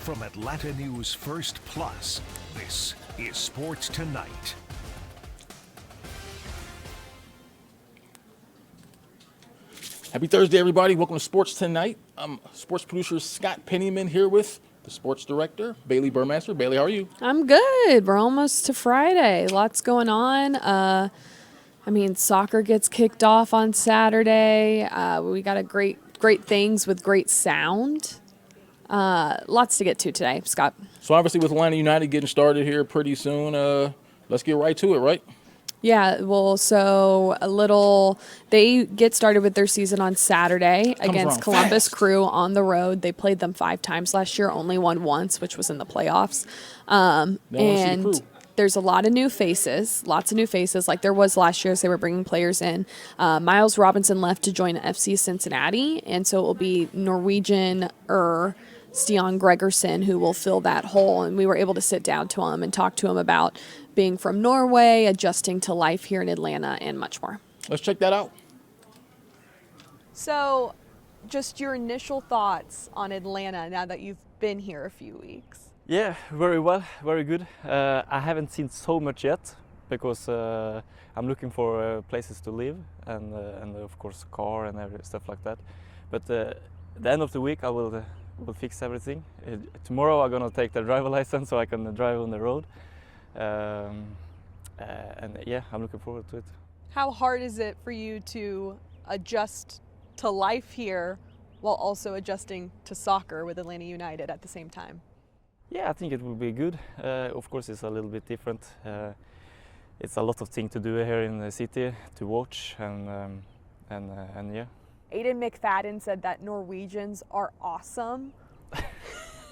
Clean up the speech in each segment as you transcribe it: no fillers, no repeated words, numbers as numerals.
From Atlanta News First Plus, this is Sports Tonight. Happy Thursday, everybody. Welcome to Sports Tonight. I'm sports producer Scott Pennyman here with the sports director, Bailey Burmaster. Bailey, how are you? I'm good. We're almost to Friday. Lots going on. Soccer gets kicked off on Saturday. We got great things with great sound. Lots to get to today, Scott. So obviously with Atlanta United getting started here pretty soon, let's get right to it, right? Yeah, well, they get started with their season on Saturday against Columbus Crew on the road. They played them 5 times last year, only won once, which was in the playoffs. And there's a lot of new faces, like there was last year as they were bringing players in. Miles Robinson left to join FC Cincinnati, and so it will be Norwegian Stian Gregersen who will fill that hole. And we were able to sit down to him and talk to him about being from Norway, adjusting to life here in Atlanta, and much more. Let's check that out. So, just your initial thoughts on Atlanta now that you've been here a few weeks. Yeah, very well, very good. I haven't seen so much yet because I'm looking for places to live and of course car and stuff like that. But the end of the week I will fix everything. Tomorrow I'm gonna take the driver license so I can drive on the road. I'm looking forward to it. How hard is it for you to adjust to life here while also adjusting to soccer with Atlanta United at the same time? Yeah, I think it will be good. Of course, it's a little bit different. It's a lot of things to do here in the city to watch and yeah. Aiden McFadden said that Norwegians are awesome.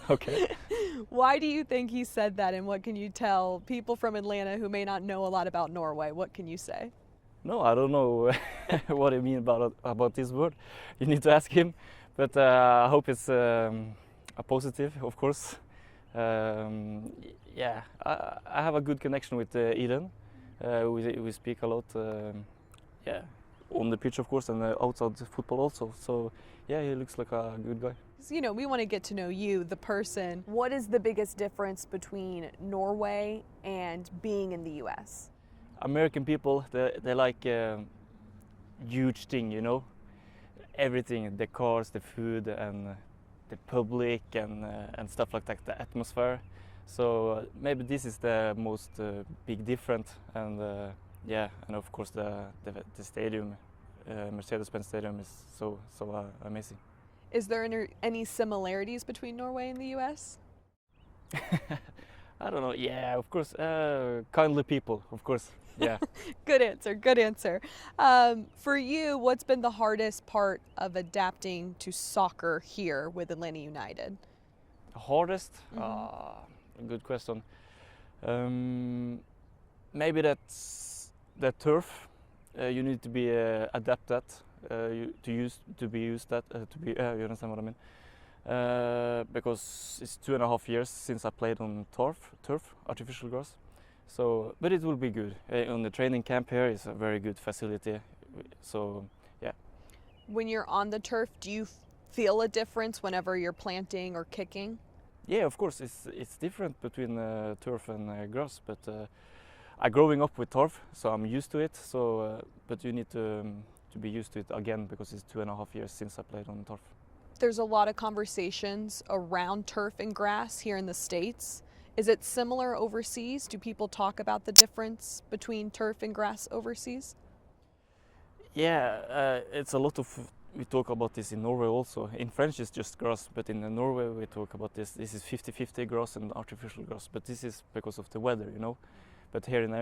Okay. Why do you think he said that, and what can you tell people from Atlanta who may not know a lot about Norway? What can you say? No, I don't know what I mean about this word. You need to ask him. But I hope it's a positive, of course. I have a good connection with Eden. We speak a lot, on the pitch, of course, and outside football also. So, yeah, he looks like a good guy. You know, we want to get to know you, the person. What is the biggest difference between Norway and being in the U.S.? American people, they like huge thing, you know, everything, the cars, the food, and the public, and stuff like that, the atmosphere. So maybe this is the most big difference, and and of course the stadium, Mercedes-Benz Stadium, is so amazing. Is there any similarities between Norway and the U.S.? I don't know. Yeah, of course. Kindly people, of course. Yeah. Good answer. For you, what's been the hardest part of adapting to soccer here with Atlanta United? Hardest? Good question. Maybe that's the turf. You need to be adapted. You understand what I mean? Because it's 2.5 years since I played on turf, artificial grass. So, but it will be good. On the training camp here is a very good facility. So, yeah. When you're on the turf, do you feel a difference whenever you're planting or kicking? Yeah, of course. It's different between turf and grass, but I'm growing up with turf, so I'm used to it. So, but you need to be used to it again because it's 2.5 years since I played on turf. There's a lot of conversations around turf and grass here in the States. Is it similar overseas? Do people talk about the difference between turf and grass overseas? Yeah, it's a lot of, we talk about this in Norway also. In French it's just grass, but in Norway we talk about this. This is 50-50 grass and artificial grass, but this is because of the weather, you know. But here in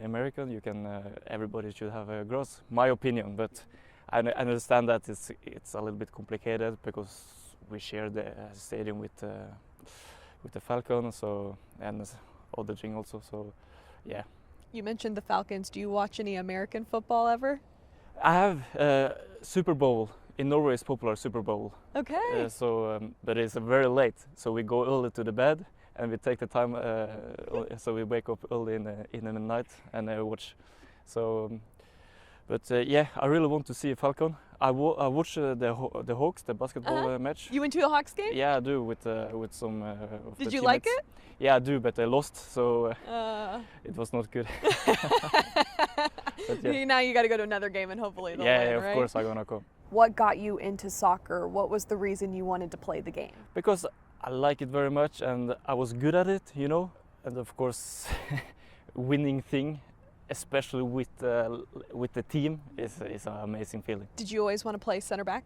America, you can. Everybody should have a grass. My opinion, but I understand that it's a little bit complicated because we share the stadium with the Falcons, so and other thing also. So, yeah. You mentioned the Falcons. Do you watch any American football ever? I have Super Bowl. In Norway, it's popular Super Bowl. Okay. But it's very late, so we go early to the bed. And we take the time, so we wake up early in the night and watch. So, But yeah, I really want to see Falcon. I watched the Hawks, the basketball match. You went to a Hawks game? Yeah, I do with some. Of Did the you like teammates. it? Yeah, I do, but I lost, so it was not good. But, yeah. Now you got to go to another game and hopefully they'll win, Of right? course I'm gonna come. What got you into soccer? What was the reason you wanted to play the game? Because I like it very much and I was good at it, you know. And of course, winning thing, especially with the team, is an amazing feeling. Did you always want to play center back?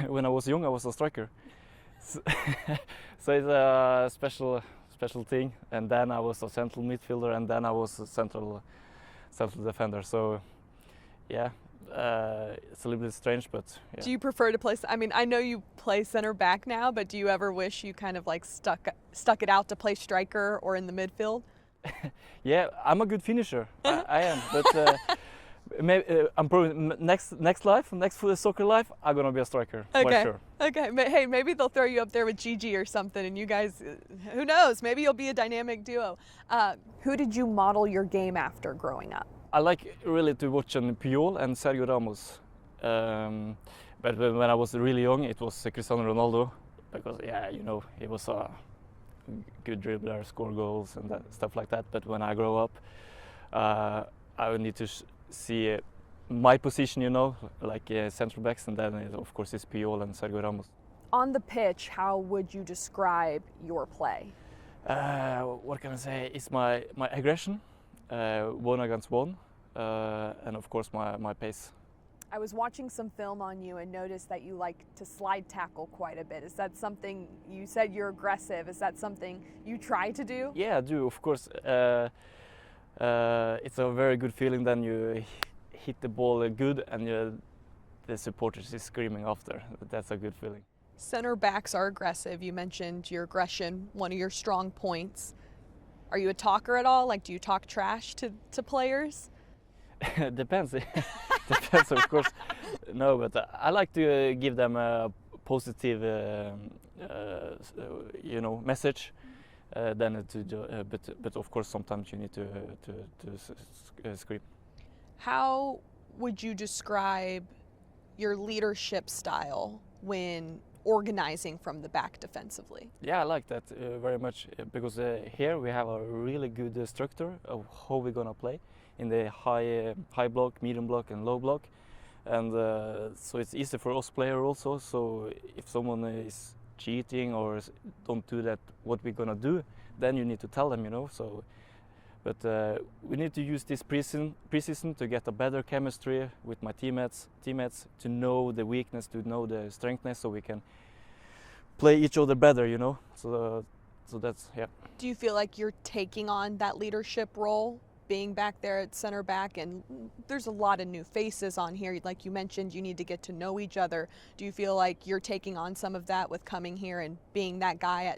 When I was young, I was a striker. So, so it's a special thing. And then I was a central midfielder, and then I was a central defender. So, yeah, it's a little bit strange, but yeah. Do you prefer to play? I mean, I know you play center back now, but do you ever wish you kind of like stuck it out to play striker or in the midfield? Yeah, I'm a good finisher. I am, but maybe I'm probably next soccer life, I'm gonna be a striker. Okay. For sure. Okay. Hey, maybe they'll throw you up there with Gigi or something, and you guys, who knows? Maybe you'll be a dynamic duo. Who did you model your game after growing up? I like really to watch Puyol and Sergio Ramos. But when I was really young, it was Cristiano Ronaldo, because yeah, you know, he was a good dribbler, score goals and stuff like that. But when I grow up, I would need to see my position, you know, like central backs, and then of course it's Puyol and Sergio Ramos. On the pitch, how would you describe your play? What can I say? It's my aggression, 1 against 1, and of course my pace. I was watching some film on you and noticed that you like to slide tackle quite a bit. Is that something, you said you're aggressive, is that something you try to do? Yeah, I do, of course. It's a very good feeling. Then you hit the ball good and the supporters is screaming after. That's a good feeling. Center backs are aggressive. You mentioned your aggression, one of your strong points. Are you a talker at all? Like, do you talk trash to players? Depends. Depends, of course. No, but I like to give them a positive, you know, message. But of course, sometimes you need to scream. How would you describe your leadership style when organizing from the back defensively? Yeah, I like that very much because here we have a really good structure of how we're gonna play in the high block, medium block, and low block, and so it's easy for us players also. So if someone is cheating or don't do that, what we're gonna do, then you need to tell them, you know. So, but we need to use this preseason to get a better chemistry with my teammates to know the weakness, to know the strengthness, so we can play each other better, you know. So that's, yeah. Do you feel like you're taking on that leadership role, being back there at center back? And there's a lot of new faces on here. Like you mentioned, you need to get to know each other. Do you feel like you're taking on some of that with coming here and being that guy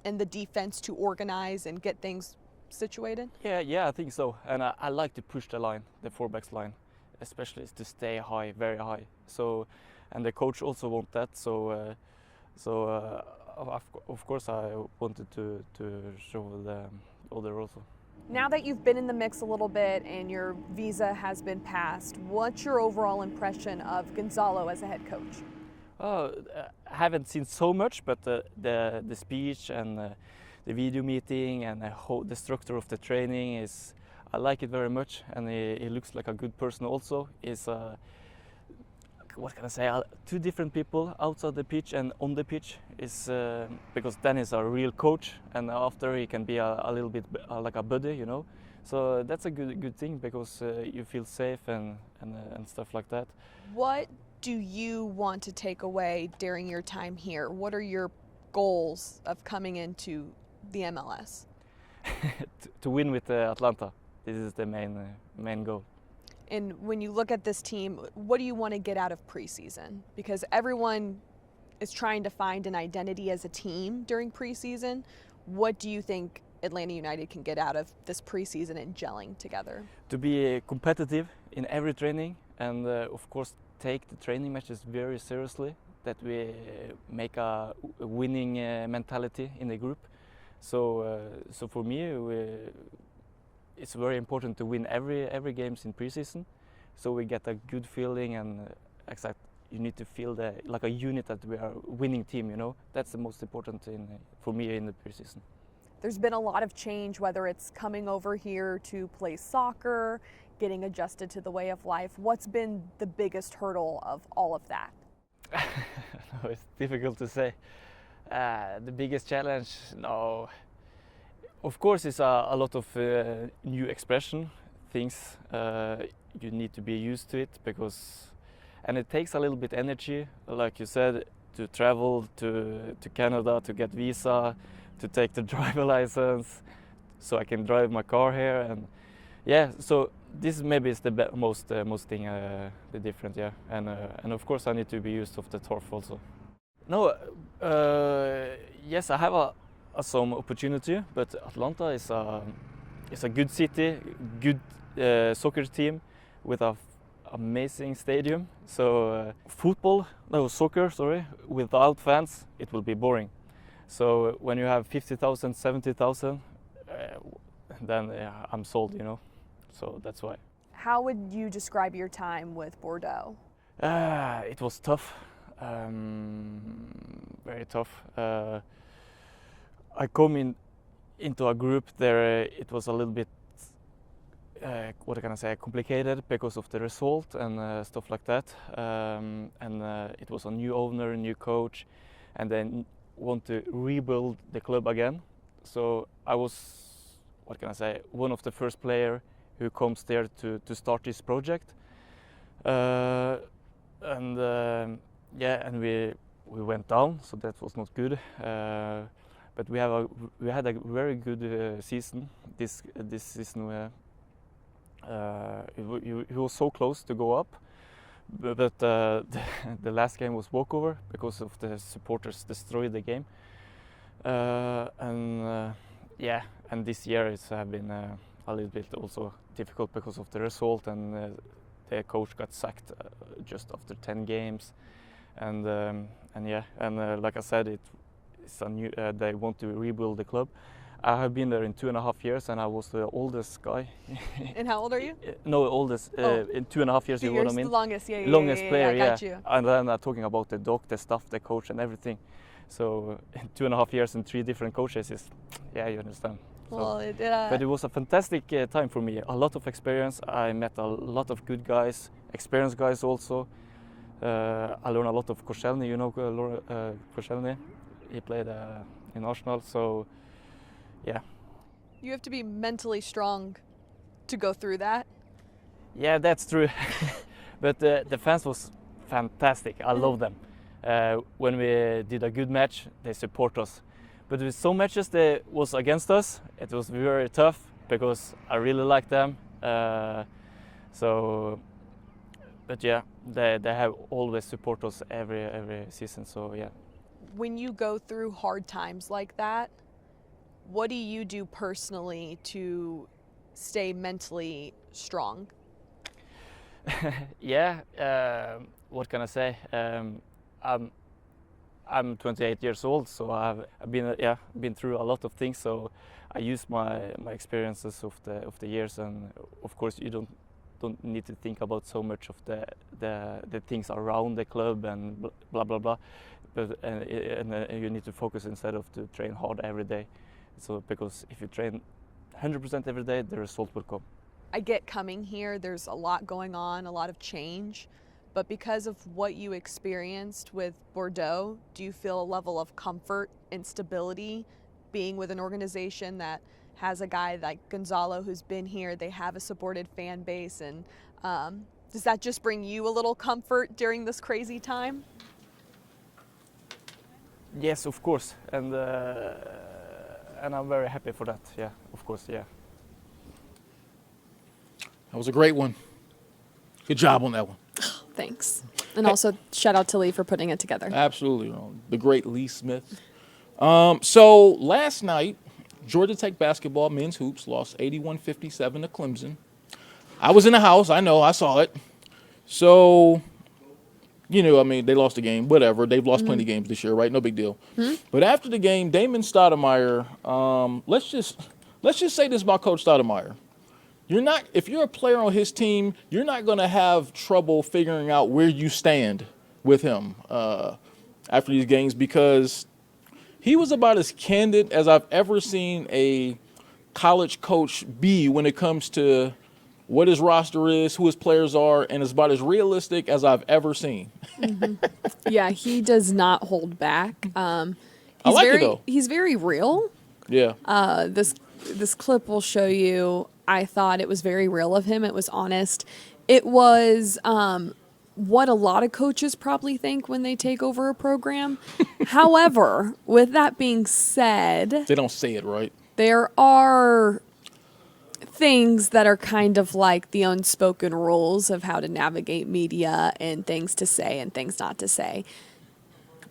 in the defense to organize and get things situated? Yeah, I think so. And I like to push the line, the four-backs line, especially to stay high, very high. So, and the coach also want that. So of course I wanted to show the other also. Now that you've been in the mix a little bit and your visa has been passed, what's your overall impression of Gonzalo as a head coach? I haven't seen so much, but the speech and the video meeting and the structure of the training is, I like it very much, and he looks like a good person also. He's what can I say? Two different people outside the pitch and on the pitch is because then he's a real coach, and after he can be a little bit like a buddy, you know. So that's a good thing because you feel safe and stuff like that. What do you want to take away during your time here? What are your goals of coming into the MLS? To win with Atlanta. This is the main goal. And when you look at this team, what do you want to get out of preseason? Because everyone is trying to find an identity as a team during preseason. What do you think Atlanta United can get out of this preseason and gelling together? To be competitive in every training, and of course take the training matches very seriously, that we make a winning mentality in the group. So for me, it's very important to win every games in preseason, so we get a good feeling, and you need to feel like a unit, that we are a winning team, you know. That's the most important for me in the preseason. There's been a lot of change, whether it's coming over here to play soccer, getting adjusted to the way of life. What's been the biggest hurdle of all of that? No, it's difficult to say. The biggest challenge, no. Of course, it's a lot of new expression, things you need to be used to it, and it takes a little bit energy, like you said, to travel to Canada, to get visa, to take the driver license, so I can drive my car here, and yeah. So this maybe is the most thing, the difference, yeah. And of course I need to be used of the turf also. No, yes, I have some opportunity, but Atlanta is a good city, good soccer team with an amazing stadium. So soccer, without fans, it will be boring. So when you have 50,000, 70,000, then I'm sold, you know. So that's why. How would you describe your time with Bordeaux? It was tough, very tough. I come into a group there. It was a little bit, what can I say, complicated because of the result and stuff like that. It was a new owner, a new coach, and then want to rebuild the club again. So I was, what can I say, one of the first player who comes there to start this project. And we went down, so that was not good. But we had a very good season. This season, he was so close to go up, but the last game was walkover because of the supporters destroyed the game. And this year it's been a little bit also difficult because of the result, and the coach got sacked just after 10 games, and like I said, it's a new. They want to rebuild the club. I have been there in 2.5 years, and I was the oldest guy. And how old are you? No, oldest. In 2.5 years, you know what I mean? The longest, yeah. Longest player, yeah. I got you. And then talking about the doc, the staff, the coach, and everything. So in 2.5 years and 3 different coaches is, yeah, you understand. Well, but it was a fantastic time for me. A lot of experience. I met a lot of good guys, experienced guys also. I learned a lot of Koscielny. You know Koscielny? He played in Arsenal. So, yeah. You have to be mentally strong to go through that. Yeah, that's true. But the fans was fantastic. I love them. When we did a good match, they support us. But with some matches that was against us, it was very tough because I really like them. But yeah, they have always support us every season. So yeah. When you go through hard times like that, what do you do personally to stay mentally strong? Yeah. What can I say? I'm 28 years old, so I've been through a lot of things. So I use my experiences of the years, and of course you don't need to think about so much of the things around the club and blah blah blah. But you need to focus instead of to train hard every day. So because if you train 100% every day, the result will come. I get coming here, there's a lot going on, a lot of change. But because of what you experienced with Bordeaux, do you feel a level of comfort and stability being with an organization that has a guy like Gonzalo who's been here? They have a supported fan base, and does that just bring you a little comfort during this crazy time? Yes, of course, and I'm very happy for that. Yeah, of course, yeah. That was a great one. Good job on that one. Thanks. And also shout out to Lee for putting it together. Absolutely. The great Lee Smith. So last night, Georgia Tech basketball men's hoops lost 81-57 to Clemson. I was in the house. I know. I saw it. So, you know, I mean, they lost the game. Whatever. They've lost plenty of games this year, right? No big deal. But after the game, Damon Stoudamire, let's just say this about Coach Stoudamire. if you're a player on his team, you're not going to have trouble figuring out where you stand with him after these games, because he was about as candid as I've ever seen a college coach be when it comes to what his roster is, who his players are, and is about as realistic as I've ever seen. Yeah, he does not hold back. I like it, though. He's very real. Yeah. This clip will show you. I thought it was very real of him. It was honest. It was what a lot of coaches probably think when they take over a program. However, with that being said, They don't say it right. there are things that are kind of like the unspoken rules of how to navigate media and things to say and things not to say.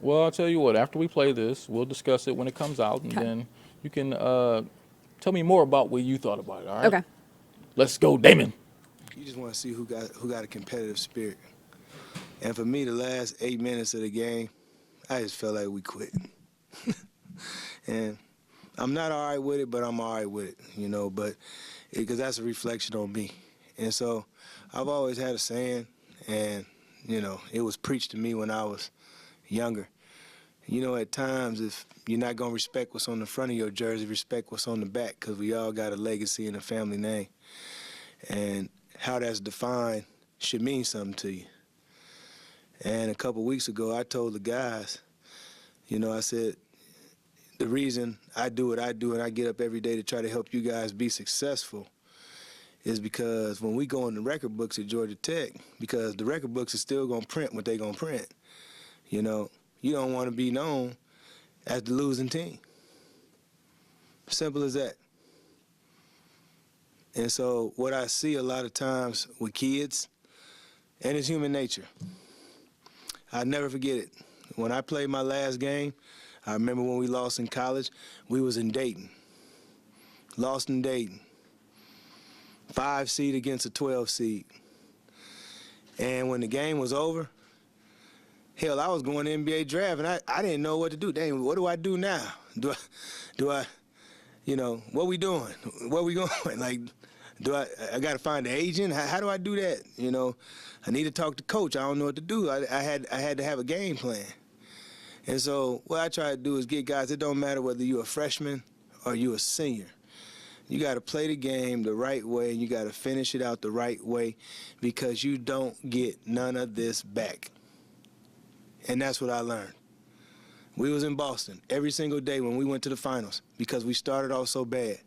Well, I'll tell you what, after we play this, we'll discuss it when it comes out, and Okay. then you can tell me more about what you thought about it, all right? Okay. Let's go, Damon. You just want to see who got a competitive spirit. And for me, the last 8 minutes of the game, I just felt like we quit. And I'm not all right with it, but I'm all right with it, you know, because that's a reflection on me. And so I've always had a saying, and, you know, it was preached to me when I was younger. You know, at times, if you're not going to respect what's on the front of your jersey, respect what's on the back, because we all got a legacy and a family name. And how that's defined should mean something to you. And a couple weeks ago, I told the guys, you know, I said, the reason I do what I do and I get up every day to try to help you guys be successful is because when we go in the record books at Georgia Tech, because the record books are still going to print what they're going to print, you know, you don't want to be known as the losing team. Simple as that. And so what I see a lot of times with kids, and it's human nature, I'll never forget it. When I played my last game, I remember when we lost in college, we was in Dayton. Lost in Dayton. 5 seed against a 12 seed. And when the game was over, hell, I was going to NBA draft, and I didn't know what to do. Dang, what do I do now? Do I, you know, what we doing? Where we going? Like, I got to find an agent? How do I do that? You know, I need to talk to coach. I don't know what to do. I had to have a game plan. And so what I try to do is get guys, it don't matter whether you're a freshman or you're a senior. You got to play the game the right way, and you got to finish it out the right way, because you don't get none of this back. And that's what I learned. We was in Boston every single day when we went to the finals because we started off so bad.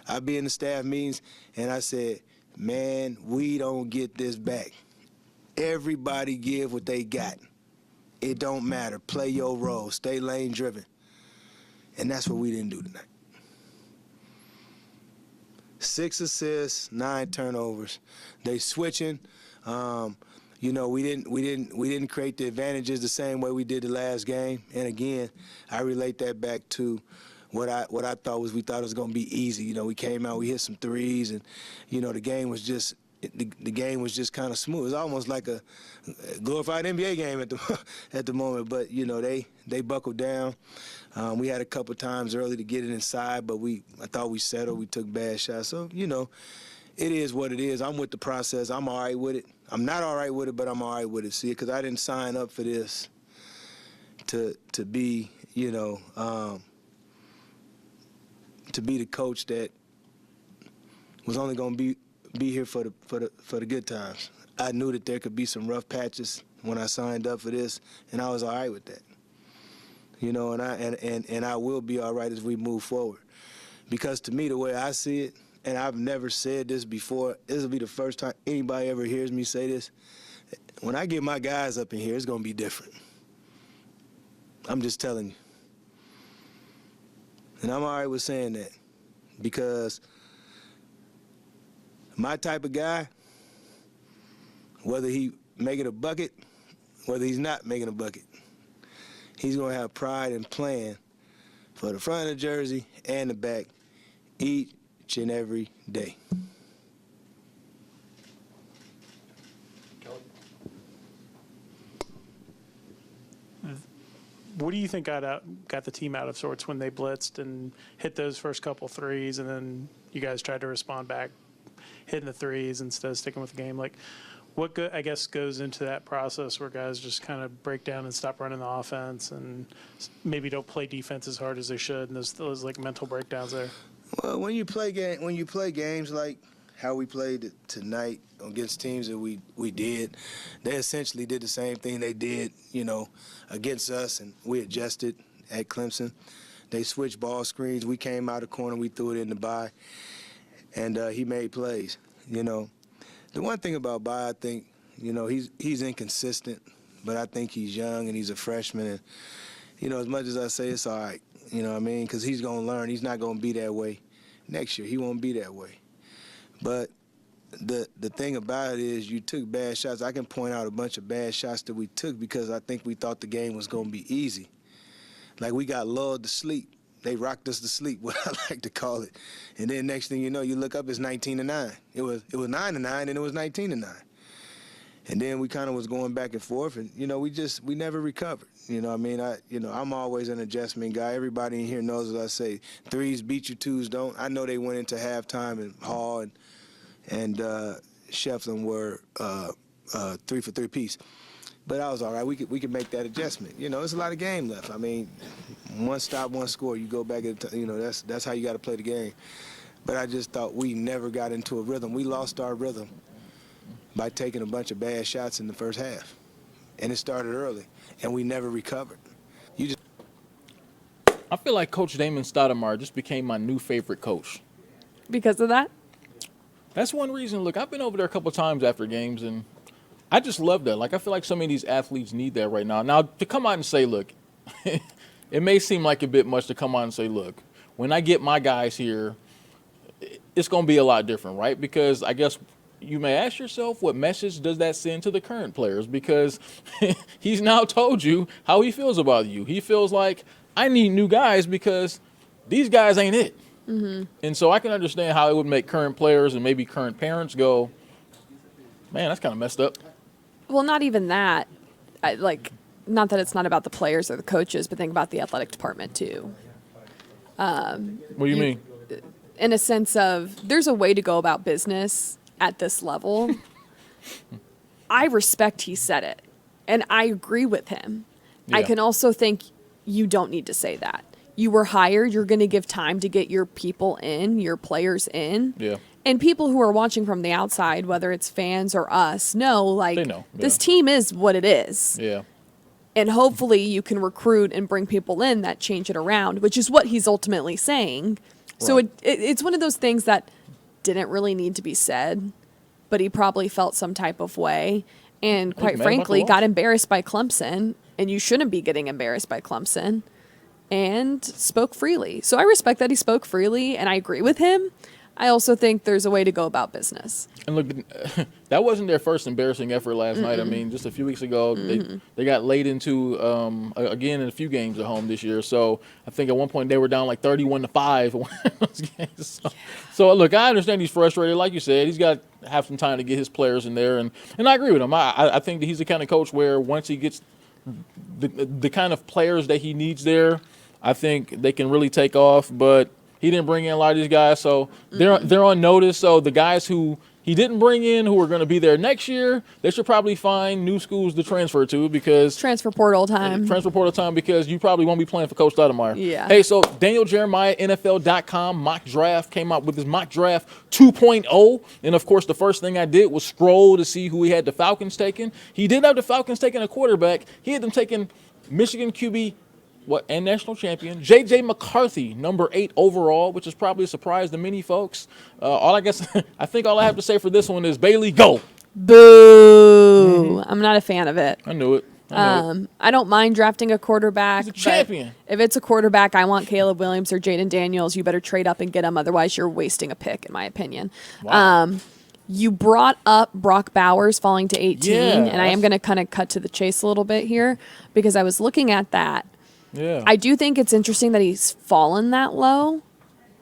I'd be in the staff meetings, and I said, man, we don't get this back. Everybody give what they got. It don't matter. Play your role. Stay lane-driven. And that's what we didn't do tonight. 6 assists, 9 turnovers. They switching. You know, we didn't create the advantages the same way we did the last game. And again, I relate that back to what I thought was, we thought it was going to be easy. You know, we came out, we hit some threes, and you know, the game was just kind of smooth. It was almost like a glorified NBA game at the moment. But you know, they buckled down. We had a couple times early to get it inside, but I thought we settled. We took bad shots. So you know, it is what it is. I'm with the process. I'm all right with it. I'm not all right with it, but I'm all right with it. See, because I didn't sign up for this to be, you know, to be the coach that was only going to be here for the good times. I knew that there could be some rough patches when I signed up for this, and I was all right with that. You know, and I will be all right as we move forward. Because to me, the way I see it, and I've never said this before, this will be the first time anybody ever hears me say this. When I get my guys up in here, it's going to be different. I'm just telling you. And I'm all right with saying that, because my type of guy, whether he making a bucket, whether he's not making a bucket, he's going to have pride and plan for the front of the jersey and the back each and every day. What do you think got the team out of sorts when they blitzed and hit those first couple threes, and then you guys tried to respond back hitting the threes instead of sticking with the game. Like, what I guess goes into that process where guys just kind of break down and stop running the offense and maybe don't play defense as hard as they should, and those like mental breakdowns there. Well, when you play games like how we played tonight against teams that we did, they essentially did the same thing they did, against us, and we adjusted at Clemson. They switched ball screens. We came out of the corner. We threw it in the bye, and he made plays. The one thing about Bai, I think, he's inconsistent, but I think he's young and he's a freshman. And, as much as I say it's all right, because he's going to learn. He's not going to be that way next year. He won't be that way. But the thing about it is you took bad shots. I can point out a bunch of bad shots that we took because I think we thought the game was going to be easy. Like we got lulled to sleep. They rocked us to sleep, what I like to call it. And then next thing you know, you look up, it's 19-9. It was 9-9, and it was 19-9. And then we kind of was going back and forth, and we never recovered. I'm always an adjustment guy. Everybody in here knows what I say. Threes beat you, twos don't. I know they went into halftime, and Hall and Shefflin were 3-for-3 piece. But I was all right. We could make that adjustment. There's a lot of game left. I mean, one stop, one score. You go back at that's how you got to play the game. But I just thought we never got into a rhythm. We lost our rhythm by taking a bunch of bad shots in the first half, and it started early, and we never recovered. I feel like Coach Damon Stoudamire just became my new favorite coach. Because of that? That's one reason. Look, I've been over there a couple of times after games, and I just love that. Like, I feel like so many of these athletes need that right now. Now, to come out and say, look, it may seem like a bit much to come out and say, look, when I get my guys here, it's going to be a lot different, right? Because I guess you may ask yourself, what message does that send to the current players? Because he's now told you how he feels about you. He feels like, I need new guys because these guys ain't it. Mm-hmm. And so I can understand how it would make current players and maybe current parents go, man, that's kind of messed up. Well, not even that. Not that it's not about the players or the coaches, but think about the athletic department too. What do you mean? In a sense of, there's a way to go about business at this level. I respect he said it, and I agree with him. Yeah. I can also think you don't need to say that. You were hired. You're going to give time to get your people in, your players in. Yeah. And people who are watching from the outside, whether it's fans or us, know, they know. Yeah. This team is what it is. Yeah. And hopefully you can recruit and bring people in that change it around, which is what he's ultimately saying. Right. So it's one of those things that didn't really need to be said, but he probably felt some type of way. And quite frankly, got embarrassed by Clemson, and you shouldn't be getting embarrassed by Clemson, and spoke freely. So I respect that he spoke freely, and I agree with him. I also think there's a way to go about business. And look, that wasn't their first embarrassing effort last night. I mean, just a few weeks ago, they got laid into, again, in a few games at home this year. So I think at one point they were down like 31-5. So look, I understand he's frustrated. Like you said, he's got to have some time to get his players in there. And I agree with him. I think that he's the kind of coach where once he gets the kind of players that he needs there, I think they can really take off. But he didn't bring in a lot of these guys, so they're on notice. So the guys who he didn't bring in, who are going to be there next year, they should probably find new schools to transfer to because transfer portal time. Because you probably won't be playing for Coach Stoudamire. Yeah. Hey, so Daniel Jeremiah, NFL.com mock draft came out with his mock draft 2.0, and of course the first thing I did was scroll to see who he had the Falcons taking. He did have the Falcons taking a quarterback. He had them taking Michigan QB. And national champion, J.J. McCarthy, number 8 overall, which is probably a surprise to many folks. I think all I have to say for this one is Bailey, go. Boo. I'm not a fan of it. I knew it. I don't mind drafting a quarterback. He's a champion. If it's a quarterback, I want Caleb Williams or Jaden Daniels. You better trade up and get him. Otherwise, you're wasting a pick, in my opinion. Wow. You brought up Brock Bowers falling to 18, and I am going to kind of cut to the chase a little bit here because I was looking at that. Yeah. I do think it's interesting that he's fallen that low,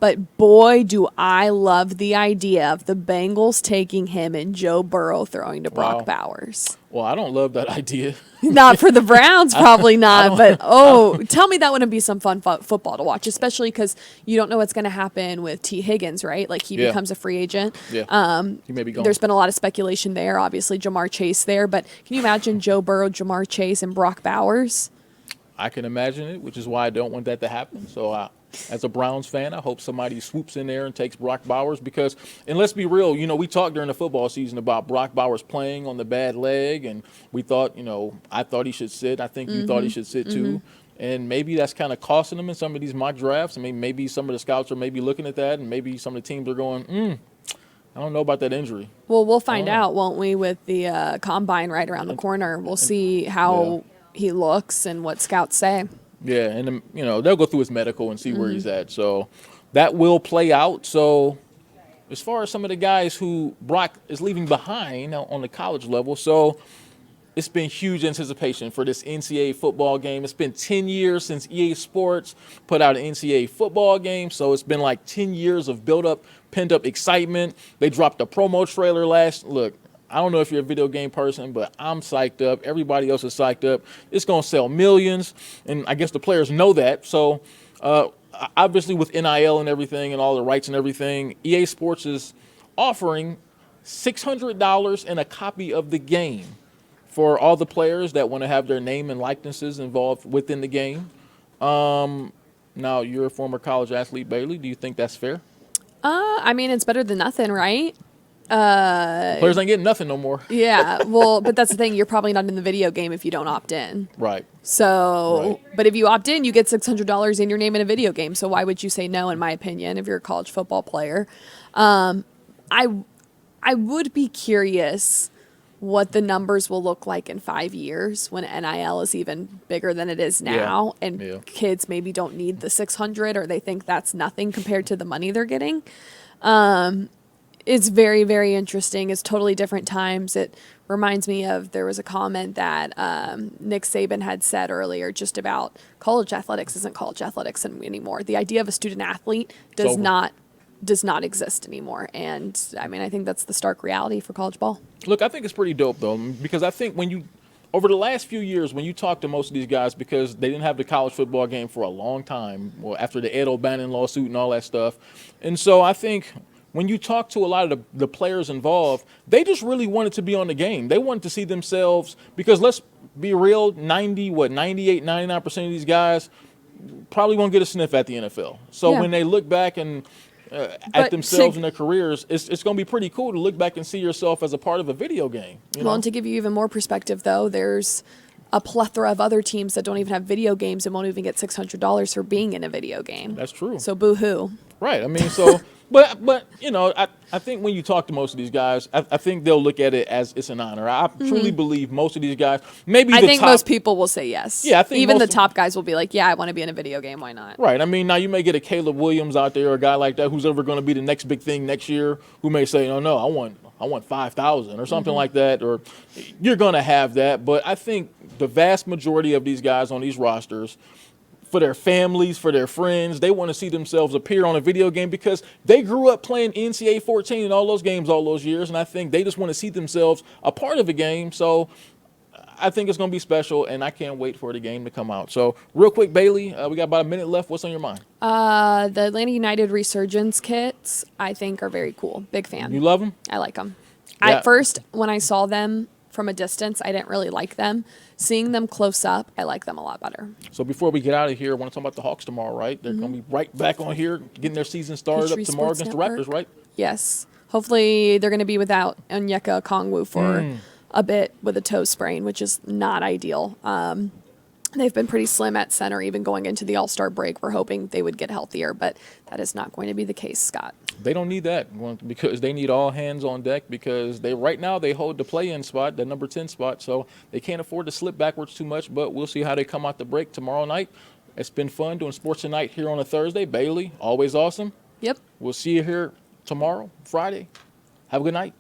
But boy, do I love the idea of the Bengals taking him and Joe Burrow throwing to Brock Bowers. Well, I don't love that idea. Not for the Browns, probably not. But, tell me that wouldn't be some fun football to watch, especially because you don't know what's going to happen with T. Higgins, right? Like, he becomes a free agent. Yeah. He may be gone. There's been a lot of speculation there. Obviously, Jamar Chase there. But can you imagine Joe Burrow, Jamar Chase, and Brock Bowers? I can imagine it, which is why I don't want that to happen. So, as a Browns fan, I hope somebody swoops in there and takes Brock Bowers because, and let's be real, we talked during the football season about Brock Bowers playing on the bad leg, and we thought, I thought he should sit. I think you thought he should sit too. And maybe that's kind of costing him in some of these mock drafts. I mean, maybe some of the scouts are maybe looking at that, and maybe some of the teams are going, I don't know about that injury. Well, we'll find out, won't we, with the combine right around the corner. We'll see how he looks and what scouts say. Yeah, and they'll go through his medical and see where he's at. So that will play out. So as far as some of the guys who Brock is leaving behind on the college level, so it's been huge anticipation for this NCAA football game. It's been 10 years since EA Sports put out an NCAA football game, so it's been like 10 years of built-up, pent-up excitement. They dropped a promo trailer Look, I don't know if you're a video game person, but I'm psyched up. Everybody else is psyched up. It's going to sell millions, and I guess the players know that. So, obviously, with NIL and everything and all the rights and everything, EA Sports is offering $600 and a copy of the game for all the players that want to have their name and likenesses involved within the game. Now, you're a former college athlete, Bailey. Do you think that's fair? I mean, it's better than nothing, right? Players ain't getting nothing no more. Yeah, well, but that's the thing. You're probably not in the video game if you don't opt in. Right. So, but if you opt in, you get $600 in your name in a video game. So why would you say no, in my opinion, if you're a college football player? I would be curious what the numbers will look like in 5 years when NIL is even bigger than it is now, and kids maybe don't need the 600 or they think that's nothing compared to the money they're getting. It's very, very interesting. It's totally different times. It reminds me of, there was a comment that Nick Saban had said earlier just about college athletics isn't college athletics anymore. The idea of a student athlete does not exist anymore. And I mean, I think that's the stark reality for college ball. Look, I think it's pretty dope though, because I think over the last few years, when you talk to most of these guys, because they didn't have the college football game for a long time, well, after the Ed O'Bannon lawsuit and all that stuff. And so I think when you talk to a lot of the players involved, they just really wanted to be on the game. They wanted to see themselves, because let's be real, 98, 99% of these guys probably won't get a sniff at the NFL. So when they look back and at themselves and their careers, it's going to be pretty cool to look back and see yourself as a part of a video game. Well, and to give you even more perspective, though, there's a plethora of other teams that don't even have video games and won't even get $600 for being in a video game. That's true. So boo-hoo. Right. I mean, so... But I think when you talk to most of these guys, I think they'll look at it as it's an honor. I truly believe most of these guys, maybe I think most people will say yes. Yeah, I think even the top guys will be like, yeah, I want to be in a video game. Why not? Right. I mean, now you may get a Caleb Williams out there or a guy like that who's ever going to be the next big thing next year who may say, no, I want 5,000 or something like that. Or you're going to have that. But I think the vast majority of these guys on these rosters, for their families, for their friends, they want to see themselves appear on a video game because they grew up playing NCAA 14 and all those games all those years, and I think they just want to see themselves a part of a game. So I think it's going to be special, and I can't wait for the game to come out. So real quick, Bailey, we got about a minute left. What's on your mind? The Atlanta United Resurgence kits, I think, are very cool. Big fan. You love them? I like them. Yeah. At first, when I saw them from a distance, I didn't really like them. Seeing them close up, I like them a lot better. So before we get out of here, I want to talk about the Hawks tomorrow, right? They're going to be right back on here, getting their season started up tomorrow against the Raptors, right? Yes. Hopefully they're going to be without Onyeka Okongwu for a bit with a toe sprain, which is not ideal. They've been pretty slim at center, even going into the All-Star break. We're hoping they would get healthier, but that is not going to be the case, Scott. They don't need that because they need all hands on deck because right now they hold the play-in spot, the number 10 spot, so they can't afford to slip backwards too much, but we'll see how they come out the break tomorrow night. It's been fun doing Sports Tonight here on a Thursday. Bailey, always awesome. Yep. We'll see you here tomorrow, Friday. Have a good night.